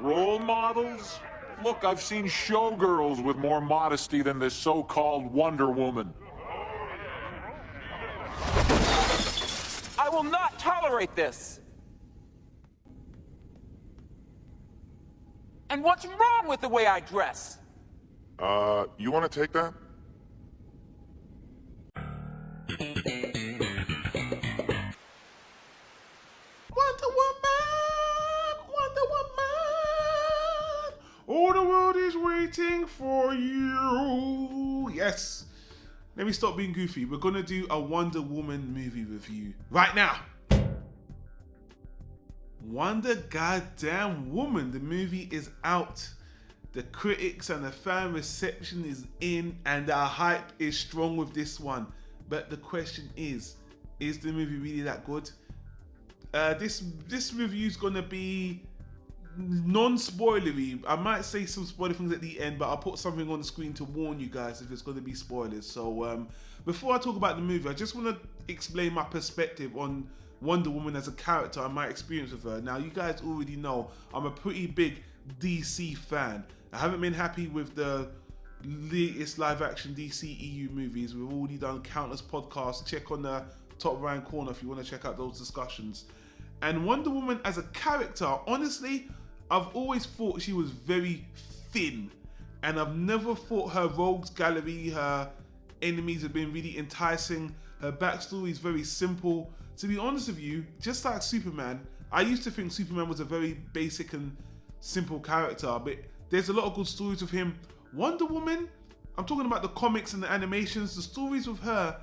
Role models? Look, I've seen showgirls with more modesty than this so-called Wonder Woman. I will not tolerate this! And what's wrong with the way I dress? You want to take that? Wonder Woman! Wonder Woman! All the world is waiting for you. Yes. Let me stop being goofy. We're going to do a Wonder Woman movie review right now. Wonder Goddamn Woman. The movie is out. The critics and the fan reception is in, and the hype is strong with this one. But the question is the movie really that good? This review is gonna be non-spoilery. I might say some spoiler things at the end, but I'll put something on the screen to warn you guys if it's gonna be spoilers. So before I talk about the movie, I just want to explain my perspective on Wonder Woman as a character and my experience with her. Now, you guys already know I'm a pretty big DC fan. I haven't been happy with the latest live-action DCEU movies. We've already done countless podcasts. Check on the top right corner if you want to check out those discussions. And Wonder Woman as a character, honestly, I've always thought she was very thin. And I've never thought her rogues gallery, her enemies have been really enticing. Her backstory is very simple. To be honest with you, just like Superman, I used to think Superman was a very basic and simple character, but there's a lot of good stories with him. Wonder Woman, I'm talking about the comics and the animations, the stories with her,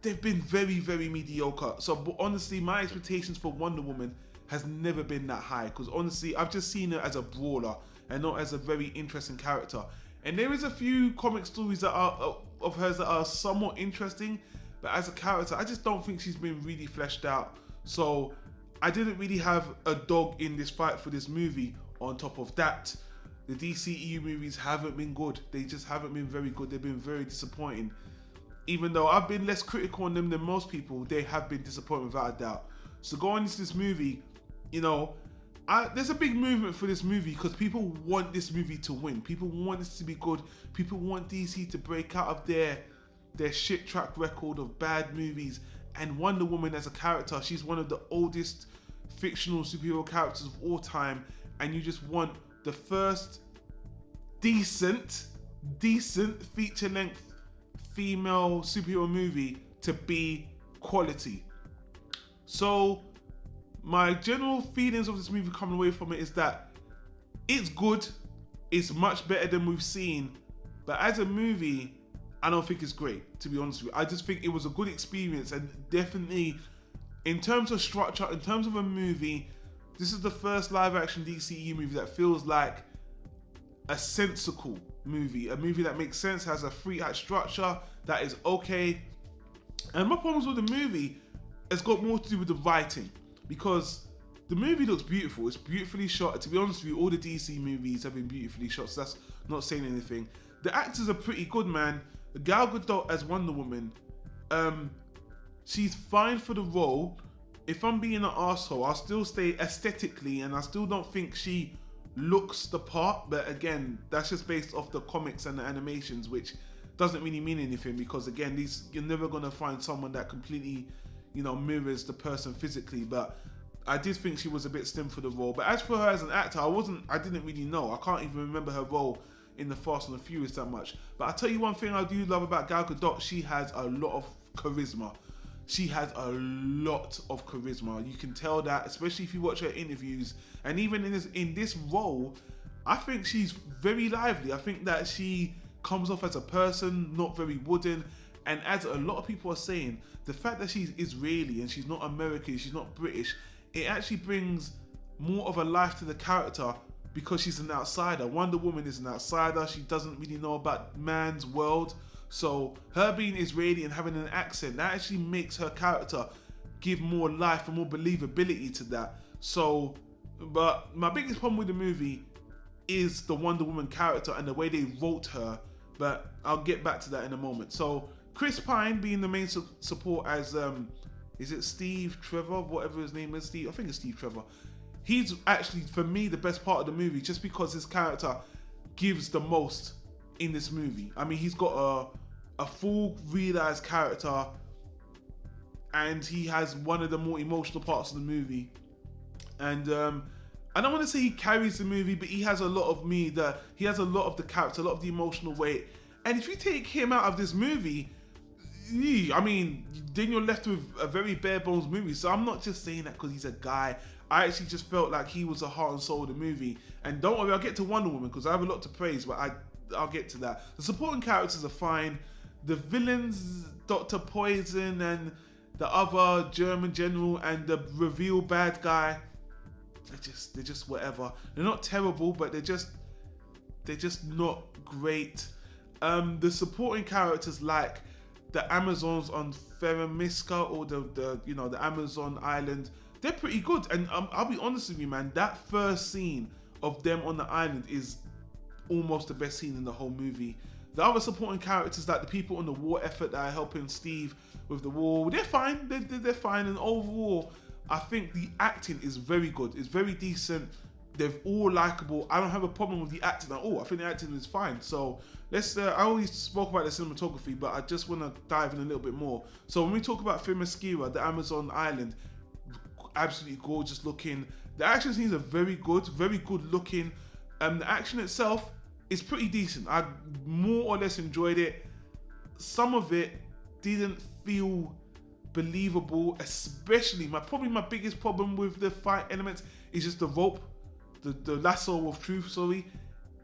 they've been very, very mediocre. So honestly, my expectations for Wonder Woman has never been that high, because honestly, I've just seen her as a brawler and not as a very interesting character. And there is a few comic stories that are of hers that are somewhat interesting, but as a character, I just don't think she's been really fleshed out. So I didn't really have a dog in this fight for this movie. On top of that, the DCEU movies haven't been good. They just haven't been very good. They've been very disappointing. Even though I've been less critical on them than most people, they have been disappointing without a doubt. So going into this movie, you know, there's a big movement for this movie because people want this movie to win. People want this to be good. People want DC to break out of their shit track record of bad movies. And Wonder Woman as a character, she's one of the oldest fictional superhero characters of all time. And you just want the first decent feature-length female superhero movie to be quality. So my general feelings of this movie coming away from it is that it's good, it's much better than we've seen, but as a movie, I don't think it's great, to be honest with you. I just think it was a good experience, and definitely in terms of structure, in terms of a movie, this is the first live-action DCEU movie that feels like a sensical movie, a movie that makes sense, has a 3-act structure that is okay. And my problems with the movie has got more to do with the writing, because the movie looks beautiful. It's beautifully shot. To be honest with you, all the DC movies have been beautifully shot, so that's not saying anything. The actors are pretty good, man. Gal Gadot as Wonder Woman, she's fine for the role. If I'm being an arsehole, I'll still stay aesthetically, and I still don't think she looks the part, but again, that's just based off the comics and the animations, which doesn't really mean anything, because again, you're never gonna find someone that completely, you know, mirrors the person physically. But I did think she was a bit slim for the role. But as for her as an actor, I didn't really know. I can't even remember her role in the Fast and the Furious that much. But I'll tell you one thing I do love about Gal Gadot, she has a lot of charisma. She has a lot of charisma. You can tell that, especially if you watch her interviews. And even in this role, I think she's very lively. I think that she comes off as a person, not very wooden. And as a lot of people are saying, the fact that she's Israeli and she's not American, she's not British, it actually brings more of a life to the character because she's an outsider. Wonder Woman is an outsider. She doesn't really know about man's world. So her being Israeli and having an accent, that actually makes her character give more life and more believability to that. So, but my biggest problem with the movie is the Wonder Woman character and the way they wrote her. But I'll get back to that in a moment. So Chris Pine being the main support as, is it Steve Trevor? Whatever his name is, Steve. I think it's Steve Trevor. he's actually, for me, the best part of the movie, just because his character gives the most in this movie. I mean, he's got a full realized character, and he has one of the more emotional parts of the movie. And I don't want to say he carries the movie, but he has a lot of he has a lot of the character, a lot of the emotional weight. And if you take him out of this movie, I mean, then you're left with a very bare bones movie. So I'm not just saying that because he's a guy. I actually just felt like he was the heart and soul of the movie. And don't worry, I'll get to Wonder Woman because I have a lot to praise, but I'll get to that. The supporting characters are fine. The villains, Dr. Poison and the other German general and the reveal bad guy, they're just whatever. They're not terrible, but they're just not great. The supporting characters like the Amazons on Ferramisca or the Amazon island, they're pretty good. And I'll be honest with you, man, that first scene of them on the island is almost the best scene in the whole movie. The other supporting characters, like the people on the war effort that are helping Steve with the war, they're fine. They're fine. And overall, I think the acting is very good. It's very decent. They're all likable. I don't have a problem with the acting at all. I think the acting is fine. So let's. I already spoke about the cinematography, but I just want to dive in a little bit more. So when we talk about Themyscira, the Amazon island, absolutely gorgeous looking. The action scenes are very good looking. The action itself is pretty decent. I more or less enjoyed it. Some of it didn't feel believable, especially probably my biggest problem with the fight elements is just the rope, the lasso of truth, sorry.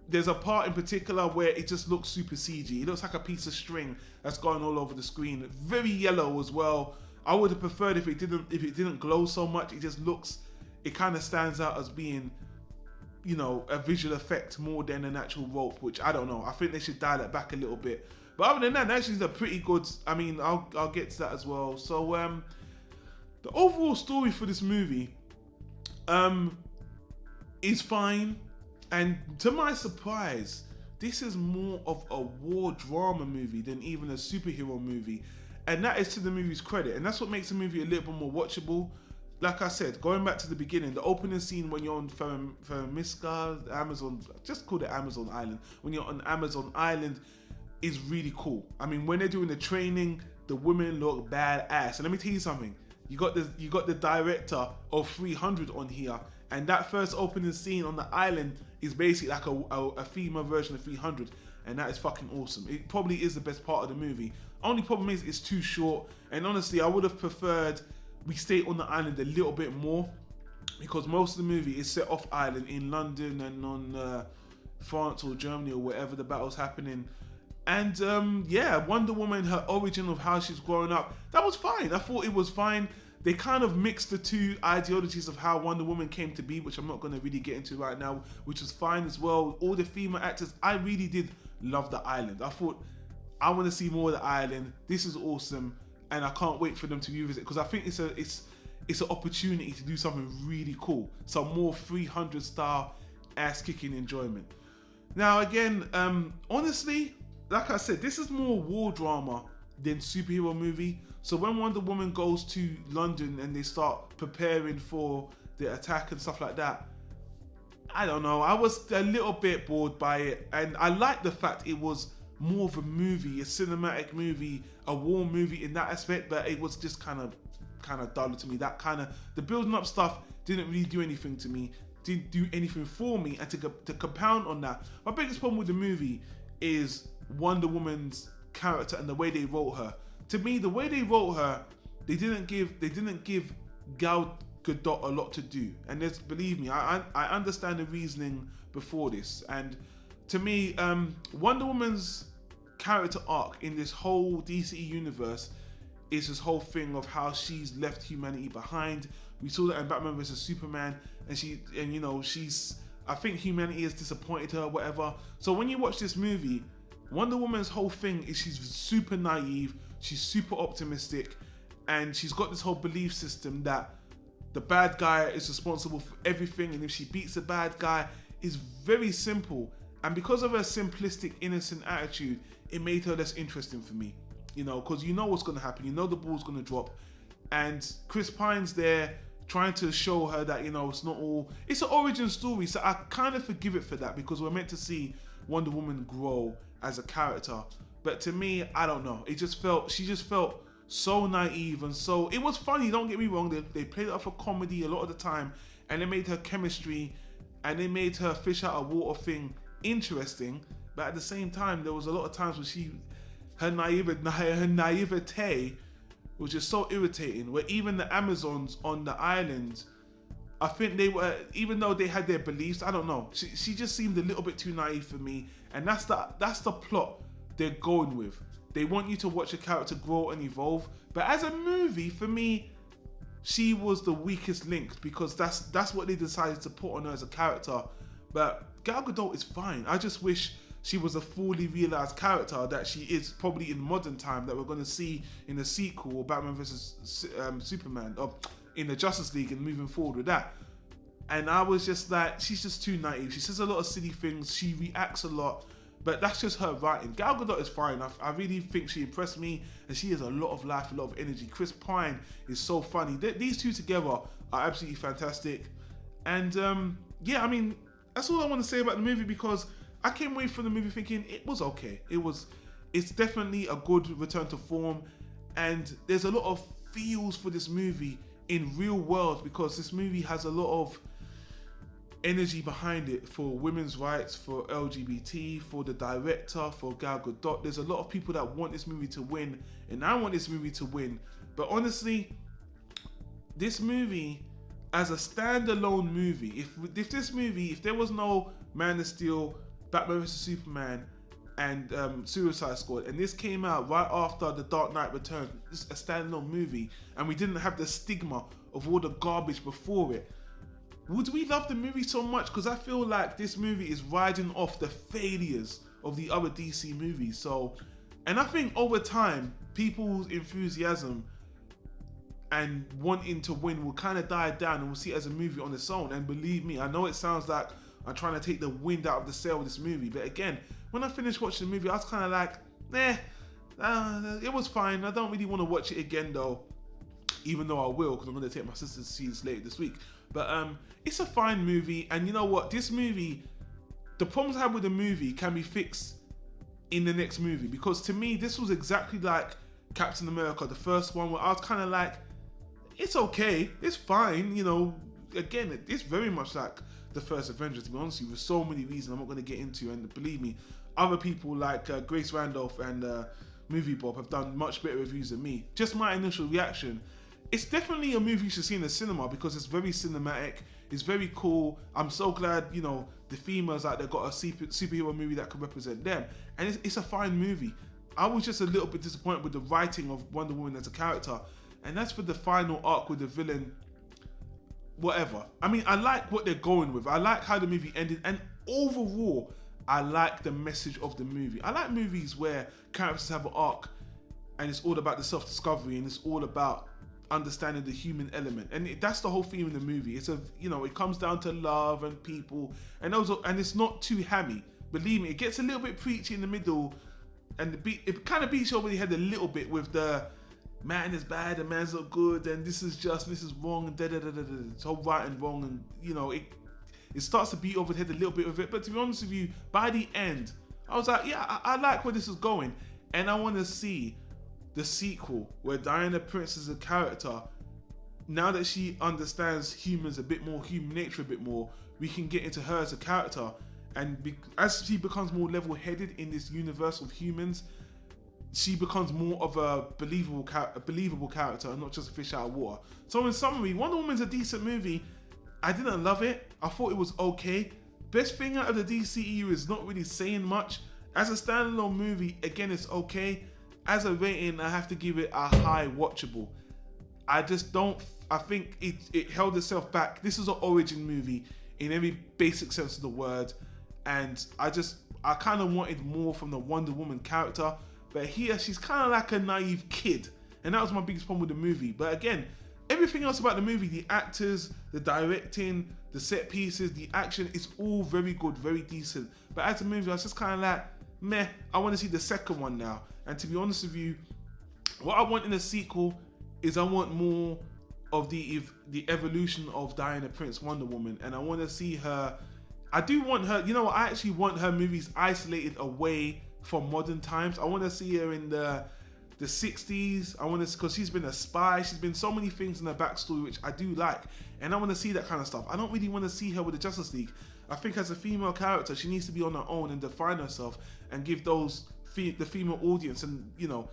There's a part in particular where it just looks super CG. It looks like a piece of string that's going all over the screen. Very yellow as well. I would have preferred if it didn't glow so much. It kind of stands out as being, a visual effect more than an actual rope, which I don't know. I think they should dial it back a little bit. But other than that, actually, they're pretty good. I mean, I'll get to that as well. So, the overall story for this movie, is fine. And to my surprise, this is more of a war drama movie than even a superhero movie. And that is to the movie's credit. And that's what makes the movie a little bit more watchable. Like I said, going back to the beginning, the opening scene when you're on Ferramisca, Amazon, just call it Amazon Island. When you're on Amazon Island is really cool. I mean, when they're doing the training, the women look badass. And let me tell you something. You got the director of 300 on here. And that first opening scene on the island is basically like a female version of 300. And that is fucking awesome. It probably is the best part of the movie. Only problem is it's too short. And honestly, I would have preferred we stay on the island a little bit more, because most of the movie is set off island in London and on France or Germany or wherever the battle's happening. And Wonder Woman, her origin of how she's growing up, that was fine. I thought it was fine. They kind of mixed the two ideologies of how Wonder Woman came to be, which I'm not going to really get into right now, which was fine as well. All the female actors, I really did love the island. I thought, I want to see more of the island. This is awesome. And I can't wait for them to revisit, because I think it's an opportunity to do something really cool. Some more 300 star ass kicking enjoyment. Now again, honestly, like I said, this is more war drama than superhero movie. So when Wonder Woman goes to London and they start preparing for the attack and stuff like that, I don't know, I was a little bit bored by it. And I like the fact it was more of a movie, a cinematic movie, a war movie in that aspect, but it was just kind of dull to me. That kind of, the building up stuff didn't really do anything to me, didn't do anything for me. And to compound on that, my biggest problem with the movie is Wonder Woman's character and the way they wrote her. To me, the way they wrote her, they didn't give Gal Gadot a lot to do. And believe me, I understand the reasoning before this. And to me, Wonder Woman's character arc in this whole DCE universe is this whole thing of how she's left humanity behind. We saw that in Batman vs Superman, and I think humanity has disappointed her, whatever. So when you watch this movie, Wonder Woman's whole thing is she's super naive, she's super optimistic, and she's got this whole belief system that the bad guy is responsible for everything, and if she beats the bad guy, it's very simple. And because of her simplistic, innocent attitude, it made her less interesting for me. Because you know what's going to happen. You know the ball's going to drop. And Chris Pine's there trying to show her that, you know, it's not all, it's an origin story, so I kind of forgive it for that, because we're meant to see Wonder Woman grow as a character. But to me, I don't know, she just felt so naive, and so, it was funny, don't get me wrong, they played it up for comedy a lot of the time, and they made her chemistry, and they made her fish out of water thing interesting, but at the same time, there was a lot of times where her naivete was just so irritating, where even the Amazons on the islands, I think they were, even though they had their beliefs, I don't know, she just seemed a little bit too naive for me, and that's the plot they're going with. They want you to watch a character grow and evolve, but as a movie, for me, she was the weakest link, because that's what they decided to put on her as a character. But Gal Gadot is fine. I just wish she was a fully realized character that she is probably in modern time, that we're going to see in the sequel, Batman vs Superman, or in the Justice League, and moving forward with that. And I was just like, she's just too naive. She says a lot of silly things. She reacts a lot, but that's just her writing. Gal Gadot is fine. I really think she impressed me, and she has a lot of life, a lot of energy. Chris Pine is so funny. These two together are absolutely fantastic. And yeah, I mean, that's all I want to say about the movie, because I came away from the movie thinking it was okay. It's definitely a good return to form, and there's a lot of feels for this movie in real world, because this movie has a lot of energy behind it for women's rights, for LGBT, for the director, for Gal Gadot. There's a lot of people that want this movie to win, and I want this movie to win. But honestly, this movie as a standalone movie, if there was no Man of Steel, Batman vs Superman, and Suicide Squad, and this came out right after The Dark Knight Returns, this is a standalone movie, and we didn't have the stigma of all the garbage before it, would we love the movie so much? Because I feel like this movie is riding off the failures of the other DC movies. So, and I think over time, people's enthusiasm and wanting to win will kind of die down, and we'll see it as a movie on its own. And believe me, I know it sounds like I'm trying to take the wind out of the sail of this movie, but again, when I finished watching the movie, I was kind of like, it was fine. I don't really want to watch it again though, even though I will, because I'm going to take my sister to see this later this week. But it's a fine movie, and you know what? This movie, the problems I have with the movie can be fixed in the next movie, because to me, this was exactly like Captain America, the first one, where I was kind of like, it's okay, it's fine, you know. Again, it's very much like the first Avengers, to be honest with you, for so many reasons I'm not going to get into, and believe me, other people like Grace Randolph and Movie Bob have done much better reviews than me. Just my initial reaction, it's definitely a movie you should see in the cinema, because it's very cinematic, it's very cool. I'm so glad, you know, the females out there got a superhero movie that could represent them, and it's a fine movie. I was just a little bit disappointed with the writing of Wonder Woman as a character, and that's for the final arc with the villain, whatever. I mean, I like what they're going with. I like how the movie ended, and overall, I like the message of the movie. I like movies where characters have an arc, and it's all about the self-discovery, and it's all about understanding the human element, and that's the whole theme in the movie. It's it comes down to love and people, and it's not too hammy. Believe me, it gets a little bit preachy in the middle, and it kind of beats you over the head a little bit with the man is bad and man's not good, and this is wrong, and it's all right and wrong, and you know, it starts to beat over the head a little bit with it. But to be honest with you, by the end, I was like, yeah, I like where this is going, and I want to see the sequel where Diana Prince is a character. Now that she understands humans a bit more, human nature a bit more, we can get into her as a character, and as she becomes more level-headed in this universe of humans, she becomes more of a believable character, and not just a fish out of water. So in summary, Wonder Woman's a decent movie. I didn't love it. I thought it was okay. Best thing out of the DCEU is not really saying much. As a standalone movie, again, it's okay. As a rating, I have to give it a high watchable. I think it held itself back. This is an origin movie in every basic sense of the word, and I kind of wanted more from the Wonder Woman character, but here she's kind of like a naive kid, and that was my biggest problem with the movie. But again, everything else about the movie, the actors, the directing, the set pieces, the action, it's all very good, very decent. But as a movie, I was just kind of like, meh, I want to see the second one now. And to be honest with you, what I want in a sequel is I want more of the evolution of Diana Prince Wonder Woman, and I want to see her. I do want her. You know, I actually want her movies isolated away from modern times. I want to see her in the 60s. I want to, because she's been a spy. She's been so many things in her backstory which I do like, and I want to see that kind of stuff. I don't really want to see her with the Justice League. I think as a female character, she needs to be on her own and define herself and give those the female audience, and you know,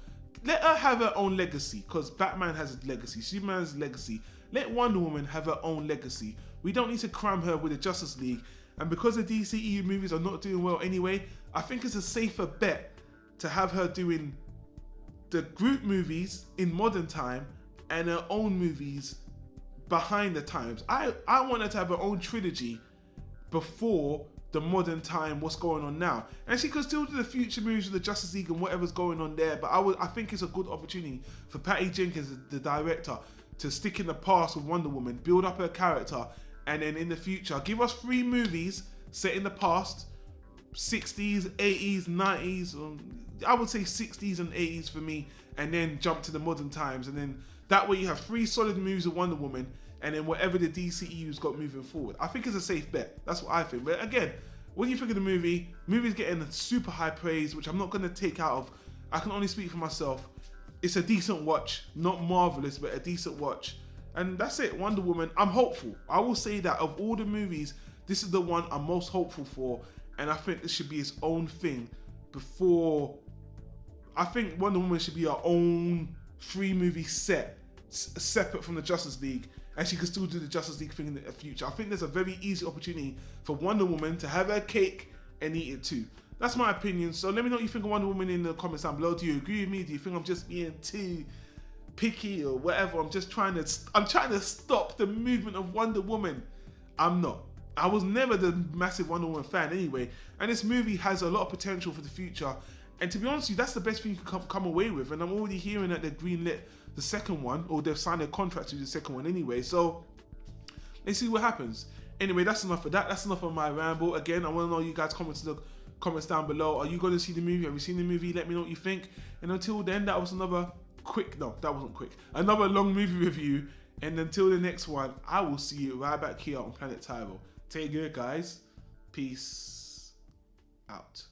let her have her own legacy, because Batman has a legacy, Superman has a legacy. Let Wonder Woman have her own legacy. We don't need to cram her with the Justice League. And because the DCEU movies are not doing well anyway, I think it's a safer bet to have her doing the group movies in modern time and her own movies behind the times. I want her to have her own trilogy before the modern time, what's going on now. And she could still do the future movies with the Justice League and whatever's going on there, but I think it's a good opportunity for Patty Jenkins, the director, to stick in the past with Wonder Woman, build up her character, and then in the future, give us 3 movies set in the past, 60s, 80s, 90s, I would say 60s and 80s for me, and then jump to the modern times, and then that way you have 3 solid movies of Wonder Woman, and then whatever the DCEU's got moving forward. I think it's a safe bet. That's what I think. But again, what do you think of the movie? Movie's getting super high praise, which I'm not going to take out of. I can only speak for myself. It's a decent watch. Not marvelous, but a decent watch. And that's it. Wonder Woman. I'm hopeful. I will say that of all the movies, this is the one I'm most hopeful for. And I think this should be its own thing before... I think Wonder Woman should be her own 3-movie set, separate from the Justice League. And she could still do the Justice League thing in the future. I think there's a very easy opportunity for Wonder Woman to have her cake and eat it too. That's my opinion. So let me know what you think of Wonder Woman in the comments down below. Do you agree with me? Do you think I'm just being too picky or whatever? I'm trying to stop the movement of Wonder Woman. I'm not. I was never the massive Wonder Woman fan anyway. And this movie has a lot of potential for the future. And to be honest with you, that's the best thing you can come away with. And I'm already hearing that they've greenlit the second one, or they've signed a contract to do the second one anyway. So let's see what happens. Anyway, that's enough of that. That's enough of my ramble. Again, I want to know you guys comments down below. Are you going to see the movie? Have you seen the movie? Let me know what you think. And until then, that was another another long movie review. And until the next one, I will see you right back here on Planet Tyro. Take care, guys. Peace out.